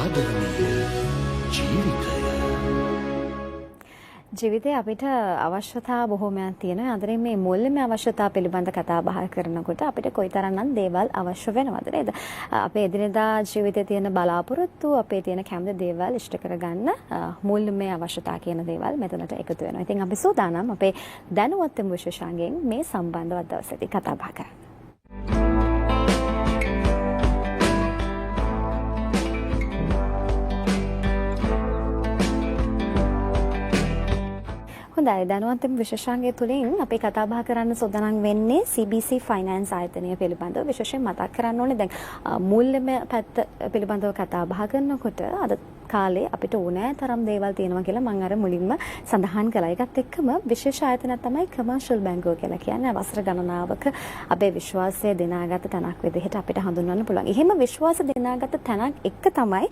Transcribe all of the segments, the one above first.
ආදරණීය ජීවිතය ජීවිතේ අපිට අවශ්‍යතා බොහෝමයක් තියෙනවා. අතරින් මේ මුල්‍යම අවශ්‍යතා පිළිබඳ කතා බහ කරනකොට අපිට කොයිතරම්නම් දේවල් අවශ්‍ය වෙනවද නේද? අපේ එදිනෙදා ජීවිතයේ තියෙන බලාපොරොත්තු, අපේ තියෙන කැමති දේවල් ඉෂ්ට කරගන්න මුල්‍යම අවශ්‍යතා කියන දේවල් මෙතනට එකතු වෙනවා. ඉතින් අපි සූදානම් අපේ දැනුවත් විශේෂාංගයෙන් මේ සම්බන්ධව දවසේදී කතා බහ කරන්න. හොඳයි දැනුවත් විශේෂාංගය තුලින් අපි කතා බහ කරන්න සූදානම් වෙන්නේ CBC ෆයිනෑන්ස් ආයතනය පිළිබඳව. විශේෂයෙන් මතක් කරන්න ඕනේ දැන් මුල්‍යම පැත්ත පිළිබඳව කතා බහ කරනකොට අද කාලේ අපිට ඕනෑ තරම් දේවල් තියෙනවා කියලා මම අර මුලින්ම සඳහන් කළා. ඒකත් එක්කම විශේෂ ආයතනයක් තමයි කමර්ෂල් බැංකුව කියලා කියන්නේ. වසර ගණනාවක අපේ විශ්වාසය දිනාගත් තැනක් විදිහට අපිට හඳුන්වන්න පුළුවන්. එහෙම විශ්වාස දිනාගත් තැනක් එක්ක තමයි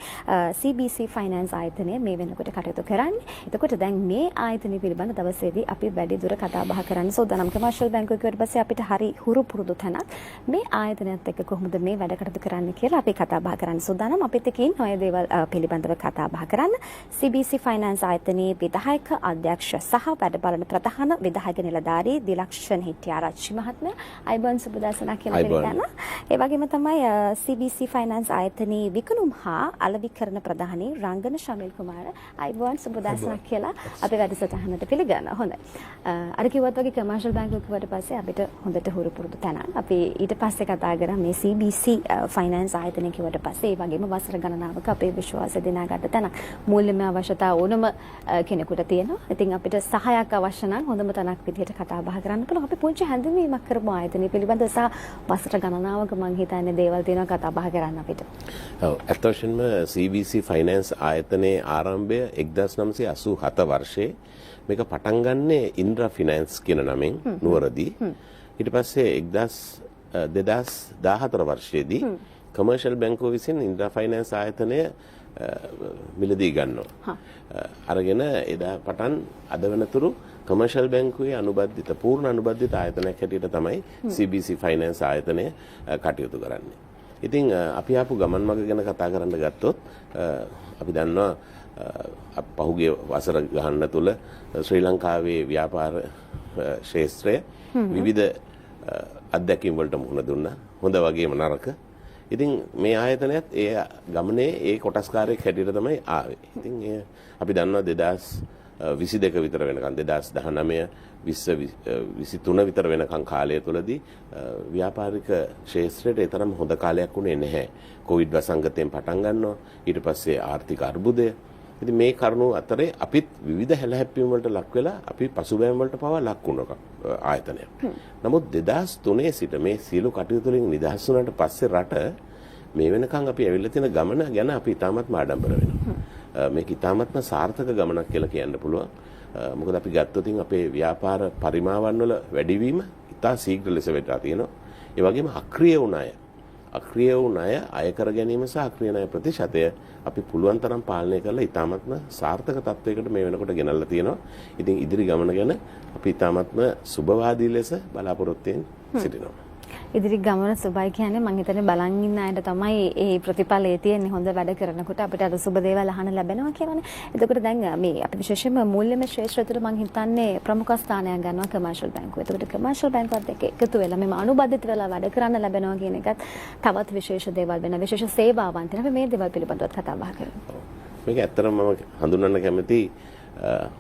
CBC ෆයිනෑන්ස් ආයතනය මේ වෙනකොට කටයුතු කරන්නේ. එතකොට දැන් මේ ආයතනය පිළිබඳ දවසේදී අපි වැඩි දුර කතා බහ කරන්න සූදානම්. කමර්ෂල් බැංකුව කියවට පස්සේ අපිට හරි හුරු පුරුදු තැනක්. මේ ආයතනයත් එක්ක කොහොමද මේ වැඩ කටයුතු කරන්න කියලා අපි කතා බහ කරන්න සූදානම්. අපිත් එක්ක ඉන්න ඔය දේවල් පිළිබඳව කතා බහ කරන්න CBC ෆයිනෑන්ස් ආයතනයේ විධායක අධ්‍යක්ෂ සහ වැඩ බලන ප්‍රධාන විධායක නිලධාරී දිලක්ෂණ හෙට්ටිආරච්චි මහත්මයා අයිබෝන් සුබදසනා කියලා පිළිගන්නවා. ඒ වගේම තමයි CBC ෆයිනෑන්ස් ආයතනයේ විකුණුම් හා අලෙවිකරණ ප්‍රධානී රංගන ශමිල් කුමාර අයිබෝන් සුබදසනා කියලා අපි වැඩසටහනට පිළිගන්නවා. හොඳයි. අර කිව්වත් වගේ කමර්ෂල් බැංකුව කිව්වට පස්සේ අපිට හොඳට හුරු පුරුදු තැනක්. අපි ඊට පස්සේ කතා කරා මේ CBC ෆයිනෑන්ස් ආයතනය කිව්වට පස්සේ ඒ වගේම වසර ගණනාවක අපේ විශ්වාසය දිනාගත්ත තැනක්. මූල්‍යම අවශ්‍යතා ඕනම කෙනෙකුට තියෙනවා. ඉතින් අපිට සහායක් අවශ්‍ය නම් හොඳම තැනක් විදිහට කතා බහ කරන්න පුළුවන්. අපි පුංචි හැඳින්වීමක් කරමු ආයතනය පිළිබඳව සහ වසර ගණනාවක මම හිතන්නේ දේවල් තියෙනවා කතා බහ කරන්න අපිට. ඔව් අත් වශයෙන්ම CBC ෆයිනෑන්ස් ආයතනයේ ආරම්භය 1987 වර්ෂයේ මේක පටන් ගන්නේ ඉන්ද්‍රා ෆිනෑන්ස් කියන නමින් නුවරදී. ඊට පස්සේ 2014 වර්ෂයේදී කමර්ෂල් බැංකුව විසින් ඉන්ද්‍රා ෆයිනෑන්ස් ආයතනය මිලදී ගන්නවා. අරගෙන එදා පටන් අද වෙනතුරු කමර්ෂල් බැංකුවේ අනුබද්ධිත පූර්ණ අනුබද්ධිත ආයතනයක් හැටියට තමයි CBC ෆයිනෑන්ස් ආයතනය කටයුතු කරන්නේ. ඉතින් අපි ආපු ගමන් මඟ ගැන කතා කරන්න ගත්තොත් අපි දන්නවා පහුගිය වසර ගහන්න තුල ශ්‍රී ලංකාවේ ව්‍යාපාර ක්ෂේත්‍රය විවිධ අත්දැකීම් වලට මුහුණ දුන්නා. හොඳ වගේම නරක. ඉතින් මේ ආයතනයත් ඒ ගමනේ ඒ කොටස්කාරයෙක් හැටියට තමයි ආවේ. ඉතින් අපි දන්නවා 2022 විතර වෙනකන් 2019 23 විතර වෙනකන් කාලය තුලදී ව්‍යාපාරික ක්ෂේත්‍රයට ඒ තරම් හොඳ කාලයක් වුණේ නැහැ. කොවිඩ් වසංගතයෙන් පටන් ගන්නවා. ඊට පස්සේ ආර්ථික අර්බුදය. ඉතින් මේ කරුණු අතරේ අපිත් විවිධ හැලහැප්පීම් වලට ලක් වෙලා අපි පසුබෑම් වලට පවා ලක් වුණා ආයතනයක්. නමුත් 2003 සිට මේ සියලු කටයුතු වලින් නිදහස් වුණාට පස්සේ රට මේ වෙනකන් අපි ඇවිල්ලා තියෙන ගමන ගැන අපි ඉතාමත්ම ආඩම්බර වෙනවා. මේක ඉතාමත්ම සාර්ථක ගමනක් කියලා කියන්න පුළුවන්. මොකද අපි ගත්තොත් අපේ ව්‍යාපාර පරිමාවන් වල වැඩිවීම ඉතා ශීඝ්‍ර ලෙස වෙලා තියෙනවා. ඒ වගේම අක්‍රිය වුණ අය අය කර ගැනීම සහ අක්‍රිය ණය ප්‍රතිශතය අපි පුළුවන් තරම් පාලනය කරලා ඉතාමත්ම සාර්ථක තත්වයකට මේ වෙනකොට ගෙනල්ලා තියෙනවා. ඉතින් ඉදිරි ගමන ගැන අපි ඉතාමත්ම සුබවාදී ලෙස බලාපොරොත්තු වෙමින් සිටිනවා. ඉදිරි ගමන සුබයි කියන්නේ මම හිතන්නේ බලන් ඉන්න අයට තමයි මේ ප්‍රතිඵලය තියෙන්නේ. හොඳ වැඩ කරනකොට අපිට අර සුබ දේවල් අහන්න ලැබෙනවා කියලානේ. එතකොට දැන් මේ අපි විශේෂයෙන්ම මූල්‍යම ශ්‍රේෂ්ඨ තුළ මම හිතන්නේ ප්‍රමුඛ ස්ථානයක් ගන්නවා කමර්ෂල් බැංකුව. එතකොට කමර්ෂල් බැංකුවත් එක්ක එකතු වෙලා මෙම අනුබද්ධිත වෙලා වැඩ කරන්න ලැබෙනවා කියන එකත් තවත් විශේෂ දේවල් වෙන විශේෂ සේවාවන් තියෙනවා. අපි මේ දේවල් පිළිබඳව කතා බහ කරමු. මේක ඇත්තටම මම හඳුන්වන්න කැමති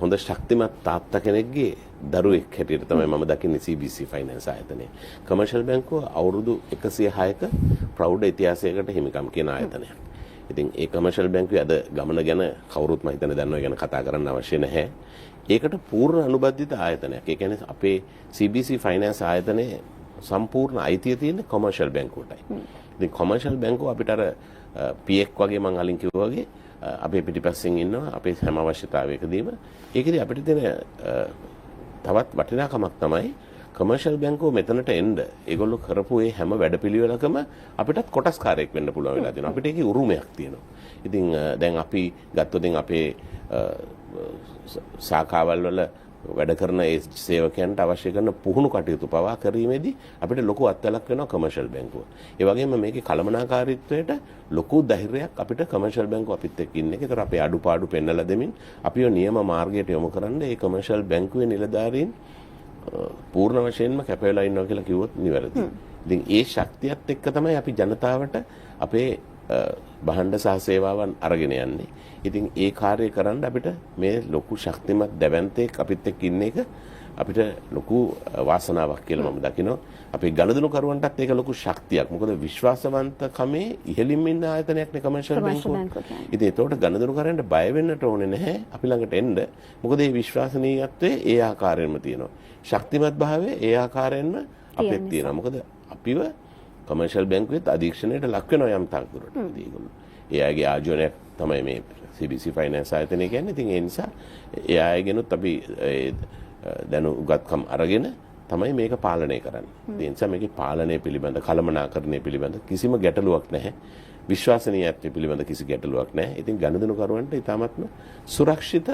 හොඳ ශක්තිමත් තාත්තා කෙනෙක්ගේ දරුවෙක් හැටියට තමයි මම දකින්නේ CBC ෆයිනෑන්ස් ආයතනය. කමර්ෂල් බැංකුව අවුරුදු 106ක ප්‍රෞಢ ඉතිහාසයකට හිමිකම් කියන ආයතනයක්. ඉතින් ඒ කමර්ෂල් බැංකුවේ අද ගමන ගැන කවුරුත් මම හිතන්නේ දන්නවා ගැන කතා කරන්න අවශ්‍ය නැහැ. ඒකට පූර්ණ අනුබද්ධිත ආයතනයක්. ඒ කියන්නේ අපේ CBC ෆයිනෑන්ස් ආයතනයේ සම්පූර්ණ අයිතිය තියෙන්නේ කමර්ෂල් බැංකුවටයි. ඉතින් කමර්ෂල් බැංකුව අපිට අර PX වගේ මම අලින් කිව්වා වගේ අපේ පිටිපස්සෙන් ඉන්නවා අපේ හැම අවශ්‍යතාවයකදීම. ඒකෙදි අපිට තියෙන තවත් වටිනාකමක් තමයි කමර්ෂල් බැංකුව මෙතනට එන්න ඒගොල්ලෝ කරපු ඒ හැම වැඩපිළිවෙලකම අපිටත් කොටස්කාරයෙක් වෙන්න පුළුවන් වෙලා තියෙනවා. අපිට ඒකේ උරුමයක් තියෙනවා. ඉතින් දැන් අපි ගත්තොත් අපේ ශාඛාවල් වල වැඩ කරන ඒ සේවකයන්ට අවශ්‍ය කරන පුහුණු කටයුතු පවා කිරීමේදී අපිට ලොකු අත්වලක් වෙනවා කමර්ෂල් බැංකුව. ඒ වගේම මේකේ කළමනාකාරීත්වයට ලොකු ධෛර්යයක් අපිට කමර්ෂල් බැංකුව අපිත් එක්ක ඉන්න එක. ඒතර අපේ අඩුපාඩු පෙන්නලා දෙමින් අපිව නියම මාර්ගයට යොමු කරන්න ඒ කමර්ෂල් බැංකුවේ නිලධාරීන් පූර්ණ වශයෙන්ම කැපවෙලා ඉන්නවා කියලා කිව්වොත් නිවැරදියි. ඉතින් ඒ ශක්තියත් එක්ක තමයි අපි ජනතාවට අපේ භාණ්ඩ සහ සේවාවන් අරගෙන යන්නේ. ඉතින් ඒ කාර්යය කරන්න අපිට මේ ලොකු ශක්තිමත් දැවැන්තෙක් අපිත් එක්ක ඉන්න එක අපිට ලොකු වාසනාවක් කියලා මම දකිනවා. අපේ ගණදෙනු කරුවන්ටත් ඒක ලොකු ශක්තියක්. මොකද විශ්වාසවන්තකමේ ඉහළින්ම ඉන්න ආයතනයක් නේ කමර්ෂල් බැංකුව. ඉතින් ඒතකොට ගණදෙනු කරන්න බය වෙන්නට ඕනේ නැහැ. අපි ළඟට එන්න. මොකද මේ විශ්වාසනීයත්වය ඒ ආකාරයෙන්ම තියෙනවා. ශක්තිමත් භාවය ඒ ආකාරයෙන්ම අපිට තියෙනවා. මොකද අපිව කමර්ෂල් බැංකුවෙත් අධීක්ෂණයට ලක් වෙනවා යම් තාක් දුරට. ඒගොල්ලෝ ඒ අයගේ ආයෝජනයක් තමයි මේ CBC ෆයිනෑන්ස් ආයතනය කියන්නේ. ඉතින් ඒ නිසා ඒ අයගෙනුත් අපි දැනුගත්කම් අරගෙන තමයි මේක පාලනය කරන්නේ. ඒ නිසා මේකේ පාලනය පිළිබඳ කළමනාකරණය පිළිබඳ කිසිම ගැටලුවක් නැහැ. විශ්වාසනීයත්වය පිළිබඳ කිසි ගැටලුවක් නැහැ. ඉතින් ගනුදෙනුකරුවන්ට ඉතාමත්ම සුරක්ෂිත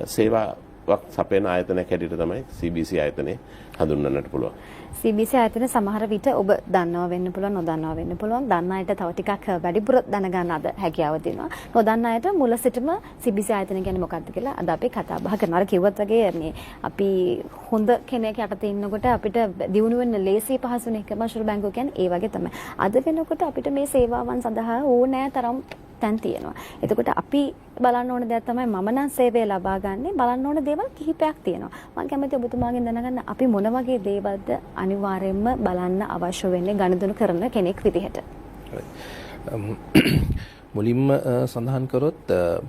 සේවාවක් සපයන ආයතනයක් හැටියට තමයි CBC ආයතනය හඳුන්වන්නට පුළුවන්. CBC ආයතන සමහර විට ඔබ දන්නවා වෙන්න පුළුවන් නොදන්නවා වෙන්න පුළුවන්. දන්න අයට තව ටිකක් වැඩිපුර දැනගන්න අද හැකියාව දෙනවා. නොදන්න අයට මුල සිටම CBC ආයතන කියන්නේ මොකක්ද කියලා අද අපි කතා බහ කරනවා. අර කිව්වත් වගේ මේ අපි හොඳ කෙනෙක් යටතේ ඉන්නකොට අපිට දියුණු වෙන්න ලේසි පහසුනේ කමර්ෂල් බැංකුව කියන්නේ ඒ වගේ තමයි. අද වෙනකොට අපිට මේ සේවාවන් සඳහා ඕනෑ තරම් තැන් තියෙනවා. එතකොට අපි බලන්න ඕන දෙයක් තමයි මම නම් සේවය ලබා ගන්නේ බලන්න ඕන දේවල් කිහිපයක් තියෙනවා. මම කැමති ඔබතුමාගෙන් දැනගන්න අපි මොන වගේ දේවල්ද අනිවාර්යයෙන්ම බලන්න අවශ්‍ය වෙන්නේ ගණදෙනු කරන කෙනෙක් විදිහට. මුලින්ම සඳහන් කරොත්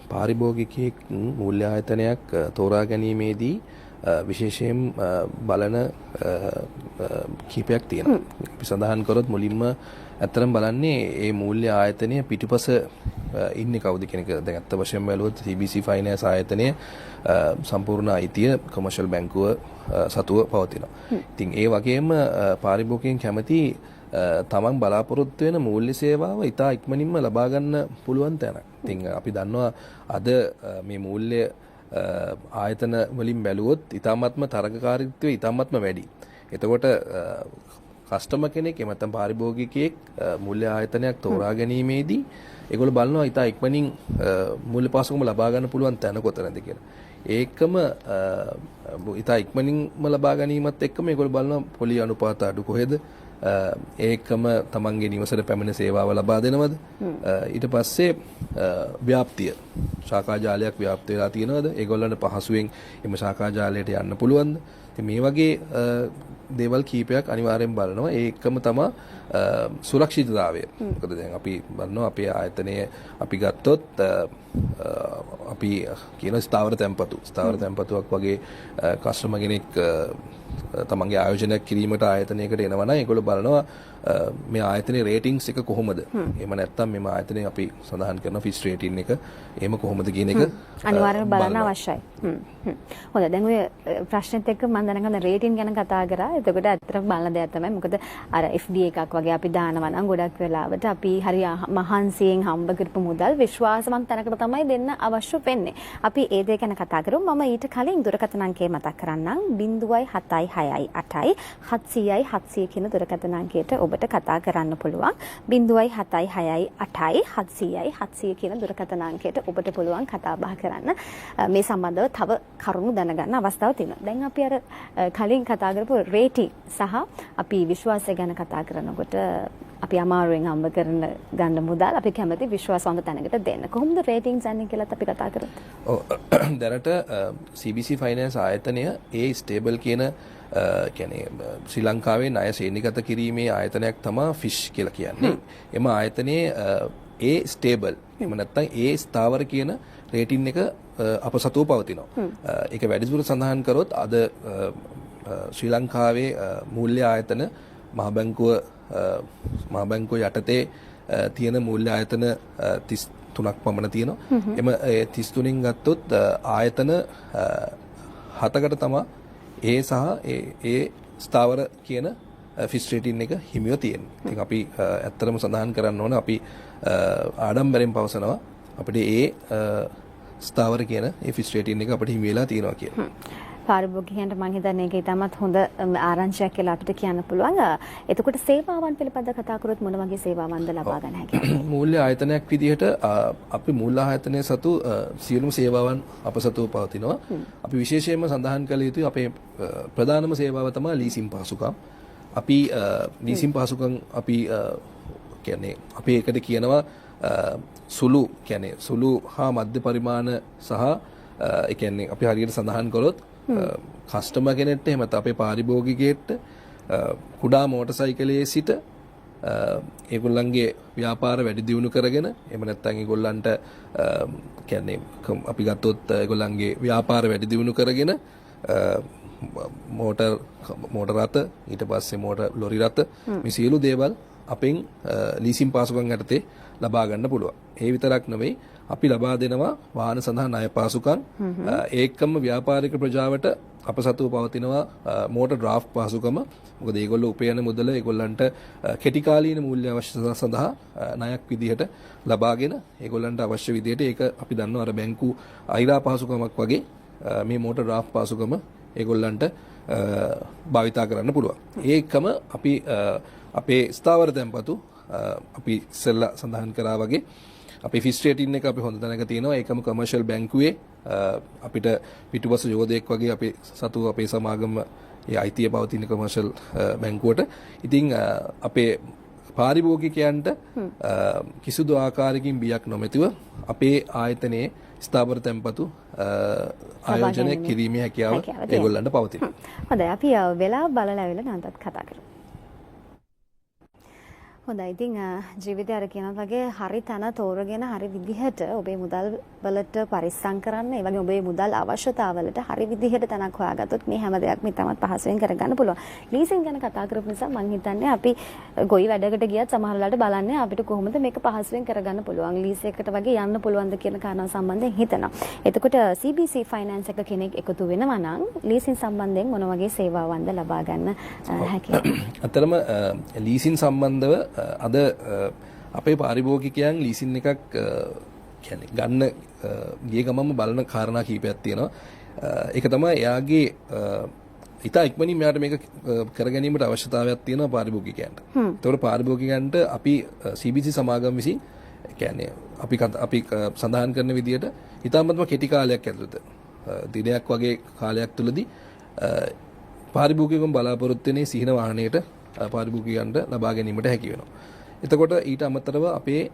පාරිභෝගිකයෙක් මූල්‍ය ආයතනයක් තෝරා ගැනීමේදී විශේෂයෙන් බලන කීපයක් තියෙනවා. අපි සඳහන් කරොත් මුලින්ම ඇත්තරම් බලන්නේ මේ මූල්‍ය ආයතනය පිටුපස ඉන්නේ කවුද කියන එක. දැන් අත්ත වශයෙන්ම බැලුවොත් CBC ෆයිනෑන්ස් ආයතනය සම්පූර්ණ අයිතිය කමර්ෂල් බැංකුව සතුව පවතිනවා. ඉතින් ඒ වගේම පාරිභෝගිකයන් කැමති තමන් බලාපොරොත්තු වෙන මූල්‍ය සේවාව ඉතා ඉක්මනින්ම ලබා ගන්න පුළුවන් තැනක්. ඉතින් අපි දන්නවා අද මේ මූල්‍ය ආයතන වලින් බැලුවොත් ඉතාමත්ම තරගකාරීත්වය ඉතාමත්ම වැඩි. එතකොට කස්ටමර් කෙනෙක් එහෙම නැත්නම් පාරිභෝගිකයෙක් මූල්‍ය ආයතනයක් තෝරා ගැනීමේදී ඒගොල්ලෝ බලනවා ඉතා ඉක්මනින් මූල්‍ය පාසුකම ලබා ගන්න පුළුවන් තැන කොතනද කියලා. ඒකම ඉතා ඉක්මනින්ම ලබා ගැනීමත් එක්කම ඒගොල්ලෝ බලනවා පොලි අනුපාත අඩු කොහෙද ඒකම තමන්ගේ නිවසට පැමිණ සේවාව ලබා දෙනවද ඊට පස්සේ ව්‍යාප්තිය ශාඛා ජාලයක් ව්‍යාප්ත වෙලා තියෙනවද ඒගොල්ලන්ට පහසුවෙන් එම ශාඛා ජාලයට යන්න පුළුවන්ද ඉතින් මේ වගේ දේවල් කීපයක් අනිවාර්යෙන් බලනවා ඒකම තමයි සුරක්ෂිතතාවය මොකද දැන් අපි බලනවා අපේ ආයතනය අපි ගත්තොත් අපි කියන ස්ථාවර තැන්පතුවක් වගේ කස්ටමර් කෙනෙක් තමන්ගේ ආයෝජනයක් කිරීමට ආයතනයකට එනවා නම් ඒගොල්ලෝ බලනවා මේ ආයතනයේ රේටින්ග්ස් එක කොහොමද? එහෙම නැත්නම් මේ ආයතනයේ අපි සඳහන් කරන ෆිස් රේටින් එක එහෙම කොහොමද කියන එක අනිවාර්යයෙන් බලන්න අවශ්‍යයි. හොඳයි දැන් ඔය ප්‍රශ්නෙත් එක්ක මම දැනගන්න රේටින් ගැන කතා කරා. එතකොට ඇත්තටම බලන දෙයක් තමයි මොකද අර FD එකක් වගේ අපි දානවා නම් ගොඩක් වෙලාවට අපි හරි මහන්සියෙන් හම්බ කරපු මුදල් විශ්වාසවන්ත තැනකට තමයි දෙන්න අවශ්‍ය වෙන්නේ. අපි ඒ දේ ගැන කතා කරමු. මම ඊට කලින් දුරකථන අංකය මතක් කරන්නම් 0.7668 700 කියන දුරකථන අංකයට ඔබට කතා කරන්න පුළුවන් 0.7668 700 කියන දුරකථන අංකයට ඔබට පුළුවන් කතා බහ කරන්න මේ සම්බන්ධව තව කරුණු දැනගන්න අවස්ථාවක් තියෙනවා. දැන් අපි අර කලින් කතා කරපු රේටින් සහ අපි විශ්වාසය ගැන කතා කරනකොට අපි අමාරුවෙන් හම්බ කරන ගන්න මුදල් අපි කැමති විශ්වාසවන්ත තැනකට දෙන්න. කොහොමද රේටින්ග්ස් යන්නේ කියලාත් අපි කතා කරමු. ඔව් දැනට CBC ෆයිනෑන්ස් ආයතනය ඒ ස්ටේබල් කියන කියන්නේ ශ්‍රී ලංකාවේ ණය ශ්‍රේණිගත කිරීමේ ආයතනයක් තමයි ෆිෂ් කියලා කියන්නේ. එම ආයතනයේ ඒ ස්ටේබල් එහෙම නැත්නම් ඒ ස්ථාවර කියන රේටින් එක අප සතුව පවතිනවා. ඒක වැඩිදුර සඳහන් කරොත් අද ශ්‍රී ලංකාවේ මූල්‍ය ආයතන මහ බැංකුව යටතේ තියෙන මූල්‍ය ආයතන 33ක් පමණ තියෙනවා. එම 33න් ගත්තොත් ආයතන 7කට තමයි ඒ සහ ඒ ස්ථාවර කියන ෆිස් රේටින් එක හිමිව තියෙනවා. ඉතින් අපි ඇත්තටම සඳහන් කරන්න ඕන අපි ආඩම්බරෙන් පවසනවා අපිට ඒ ස්ථාවර කියන ඒ ෆිස් රේටින් එක අපිට හිමි වෙලා තියෙනවා කියලා. පාරිභෝගිකයන්ට මම හිතන්නේ ඒක ඉතාමත් හොඳ ආරංචියක් කියලා අපිට කියන්න පුළුවන්. එතකොට සේවාවන් පිළිබඳව කතා කරොත් මොන වගේ සේවාවන්ද ලබා ගන්න හැකියි? මූල්‍ය ආයතනයක් විදිහට අපි මූල්‍ය ආයතනයේ සතු සියලුම සේවාවන් අප සතුව පවතිනවා. අපි විශේෂයෙන්ම සඳහන් කළ යුතුයි අපේ ප්‍රධානම සේවාව තමයි ලීසින් පහසුකම්. අපි ලීසින් පහසුකම් අපි කියන්නේ අපි ඒකට කියනවා සුළු හා මධ්‍ය පරිමාණ සහ ඒ කියන්නේ අපි හරියට සඳහන් කළොත් කස්ටමර් කෙනෙක්ට එහෙම නැත්නම් අපේ පාරිභෝගිකයෙක්ට කුඩා මෝටර් සයිකලයේ සිට ඒගොල්ලන්ගේ ව්‍යාපාර වැඩි දියුණු කරගෙන එහෙම නැත්නම් ඒගොල්ලන්ට කියන්නේ අපි ගත්තොත් ඒගොල්ලන්ගේ ව්‍යාපාර වැඩි දියුණු කරගෙන මෝටර් රථ ඊට පස්සේ මෝටර් ලොරි රථ මේ සියලු දේවල් අපෙන් ලීසින් පාසුකම් යටතේ ලබා ගන්න පුළුවන්. ඒ විතරක් නෙවෙයි අපි ලබා දෙනවා වාහන සඳහා ණය පාසුකම්. ඒකම ව්‍යාපාරික ප්‍රජාවට අප සතුව පවතිනවා මෝටර් ඩ්‍රාෆ්ට් පාසුකම. මොකද ඒගොල්ලෝ උපයන මුදල ඒගොල්ලන්ට කෙටි කාලීන මූල්‍ය අවශ්‍යතා සඳහා ණයක් විදිහට ලබාගෙන ඒගොල්ලන්ට අවශ්‍ය විදිහට ඒක අපි දන්නවා අර බැංකු අයිරා පාසුකමක් වගේ මේ මෝටර් ඩ්‍රාෆ්ට් පාසුකම ඒගොල්ලන්ට භාවිතා කරන්න පුළුවන්. ඒකම අපි අපේ ස්ථාවර තැන්පතු අපි ඉස්සෙල්ලා සඳහන් කරා වගේ අපේ ෆික්ස් රේටින් එක අපි හොඳ තැනක තියෙනවා. ඒකම කමර්ෂල් බැංකුවේ අපිට පිටුපස යෝධයෙක් වගේ අපේ සතු අපේ සමාගම ඒ අයිතිය පවතින කමර්ෂල් බැංකුවට. ඉතින් අපේ පාරිභෝගිකයන්ට කිසිදු ආකාරයකින් බියක් නොමැතිව අපේ ආයතනයේ ස්ථාවර තැන්පතු ආයෝජනය කිරීමේ හැකියාව ඒගොල්ලන්ට පවතිනවා. හොඳයි අපි වෙලාව බලලා ආවිලා නැවතත් කතා කරමු. හොඳයි ඉතින් ජීවිතය අර කියන වගේ හරි තැන තෝරගෙන හරි විදිහට ඔබේ මුදල් වලට පරිස්සම් කරන්න ඒ වගේ ඔබේ මුදල් අවශ්‍යතාවලට හරි විදිහට තැනක් හොයාගත්තොත් මේ හැම දෙයක්ම ඉතාමත් පහසුවෙන් කරගන්න පුළුවන්. ලීසින් ගැන කතා කරපු නිසා මම හිතන්නේ අපි ගොවි වැඩකට ගියත් සමහර වෙලාවට බලන්නේ අපිට කොහොමද මේක පහසුවෙන් කරගන්න පුළුවන්. ලීස් එකකට වගේ යන්න පුළුවන්ද කියන කාරණාව සම්බන්ධයෙන් හිතනවා. එතකොට CBC ෆයිනෑන්ස් එක කෙනෙක් එකතු වෙනවා නම් ලීසින් සම්බන්ධයෙන් මොන වගේ සේවාවන්ද ලබා ගන්න හැකියි? අතරම ලීසින් සම්බන්ධව අද අපේ පාරිභෝගිකයන් ලීසින් එකක් කියන්නේ ගන්න ගිය ගමන්ම බලන කාරණා කීපයක් තියෙනවා. ඒක තමයි එයාගේ ඉතා ඉක්මනින් මෙයාට මේක කර ගැනීමට අවශ්‍යතාවයක් තියෙනවා පාරිභෝගිකයන්ට. ඒතකොට පාරිභෝගිකයන්ට අපි CBC සමාගම විසින් කියන්නේ අපි සඳහන් කරන විදිහට ඉතාමත්ම කෙටි කාලයක් ඇතුළත දිනයක් වගේ කාලයක් තුලදී පාරිභෝගිකයන් බලාපොරොත්තු වෙන සිහින වාහනයට පාරිභෝගිකයන්ට ලබා ගැනීමට හැකි වෙනවා. එතකොට ඊට අමතරව අපේ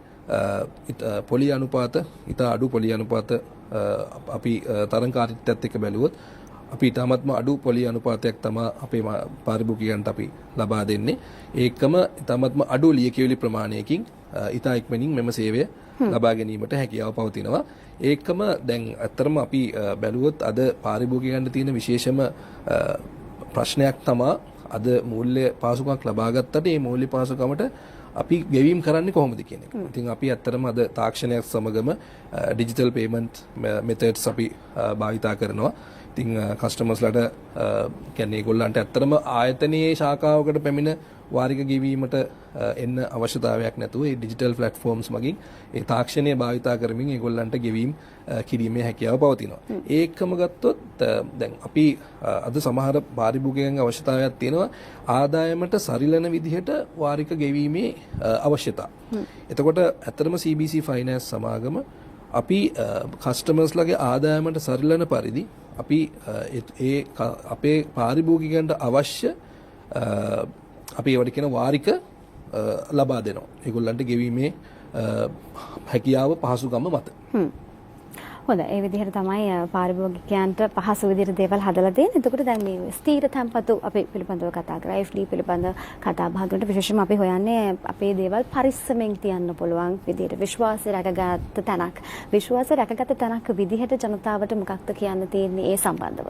පොලි අනුපාත ඉතා අඩු පොලි අනුපාත අපි තරංකාරීත්වයත් එක්ක බැලුවොත් අපි ඉතාමත්ම අඩු පොලි අනුපාතයක් තමයි අපේ පාරිභෝගිකයන්ට අපි ලබා දෙන්නේ. ඒකම ඉතාමත්ම අඩු ලියකියවිලි ප්‍රමාණයකින් ඉතා ඉක්මනින් මෙම සේවය ලබා ගැනීමට හැකියාව පවතිනවා. ඒකම දැන් ඇත්තටම අපි බැලුවොත් අද පාරිභෝගිකයන්ට තියෙන විශේෂම ප්‍රශ්නයක් තමයි අද මූල්‍ය පාසුකමක් ලබා ගත්තට මේ මූල්‍ය පාසුකමට අපි ගෙවීම් කරන්නේ කොහොමද කියන එක. ඉතින් අපි ඇත්තටම අද තාක්ෂණයක් සමගම ඩිජිටල් පේමන්ට් මෙතඩ්ස් අපි භාවිතා කරනවා. ඉතින් කස්ටමර්ස්ලාට කියන්නේ ඒගොල්ලන්ට ඇත්තටම ආයතනයේ ශාඛාවකට පැමිණ වාරික ගෙවීමට එන්න අවශ්‍යතාවයක් නැතුව මේ ඩිජිටල් ප්ලැට්ෆෝම්ස් මගින් ඒ තාක්ෂණය භාවිතා කරමින් ඒගොල්ලන්ට ගෙවීම් කිරීමේ හැකියාව පවතිනවා. ඒකම ගත්තොත් දැන් අපි අද සමහර පාරිභෝගිකයන්ගේ අවශ්‍යතාවයක් තියෙනවා ආදායමට සරිලන විදිහට වාරික ගෙවීමේ අවශ්‍යතාව. එතකොට ඇත්තටම CBC ෆයිනෑන්ස් සමාගම අපි කස්ටමර්ස්ලාගේ ආදායමට සරිලන පරිදි අපි අපේ පාරිභෝගිකයන්ට අවශ්‍ය අපි ඒවට කියන වාරික ලබා දෙනවා. ඒගොල්ලන්ට ගෙවීමේ හැකියාව පහසුකම මත. හොඳයි. ඒ විදිහට තමයි පාරිභෝගිකයන්ට පහසු විදිහට දේවල් හදලා දෙන්නේ. එතකොට දැන් මේ ස්ථීර තැන්පතු අපි පිළිබඳව කතා කරා. FD පිළිබඳව කතා බහ කරනකොට විශේෂයෙන්ම අපි හොයන්නේ අපේ දේවල් පරිස්සමෙන් තියන්න පුළුවන් විදිහට විශ්වාසය රැකගත් තැනක්. විශ්වාසය රැකගත් තැනක් විදිහට ජනතාවට මොකක්ද කියන්න තියෙන්නේ ඒ සම්බන්ධව?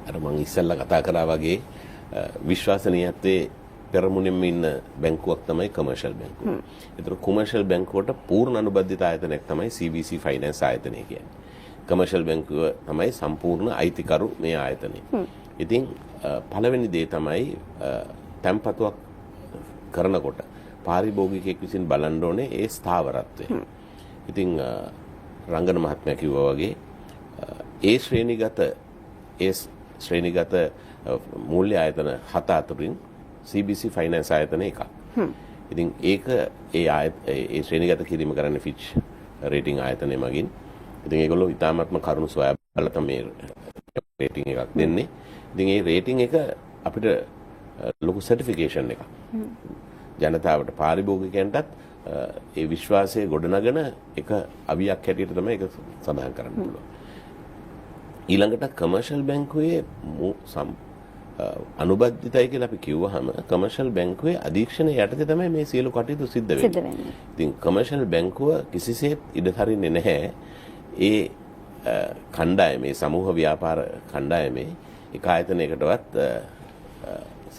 අර මම ඉස්සෙල්ලා කතා කරා වගේ විශ්වාසනීයත්වයේ පෙරමුණෙම ඉන්න බැංකුවක් තමයි කමර්ෂල් බැංකුව. ඒතර කොමර්ෂල් බැංකුවට පූර්ණ අනුබද්ධිත ආයතනයක් තමයි CBC ෆයිනෑන්ස් ආයතනය කියන්නේ. කමර්ෂල් බැංකුව තමයි සම්පූර්ණ අයිතිකරු මේ ආයතනය. ඉතින් පළවෙනි දේ තමයි තැන්පතුවක් කරනකොට පාරිභෝගිකයෙක් විසින් බලන්න ඕනේ ඒ ස්ථාවරත්වය. ඉතින් රංගන මහත්මයා කිව්වා වගේ ඒ ශ්‍රේණිගත ඒ ශ්‍රේණිගත මූල්‍ය ආයතන 7 අතරින් CBC ෆයිනෑන්ස් ආයතන එකක්. ඉතින් ඒක ඒ ශ්‍රේණිගත කිරීම කරන්නේ ෆිච් රේටිං ආයතනය මගින්. ඉතින් ඒගොල්ලෝ ඉතාමත්ම කරුණු සොයා බලලා තමයි රේටිං එකක් දෙන්නේ. ඉතින් ඒ රේටිං එක අපිට ලොකු සර්ටිෆිකේෂන් එකක්. ජනතාවට පාරිභෝගිකයන්ටත් ඒ විශ්වාසය ගොඩනගන එක අවියක් හැටියට තමයි ඒක සඳහන් කරන්න පුළුවන්. ඊළඟට කමර්ෂල් බැංකුවේ අනුබද්ධිතයි කියලා අපි කිව්වහම කමර්ෂල් බැංකුවේ අධීක්ෂණය යටතේ තමයි මේ සියලු කටයුතු සිද්ධ වෙන්නේ. ඉතින් කමර්ෂල් බැංකුව කිසිසේත් ඉඩ හරින්නේ නැහැ. ඒ කණ්ඩායමේ සමූහ ව්‍යාපාර කණ්ඩායමේ එක ආයතනයකටවත්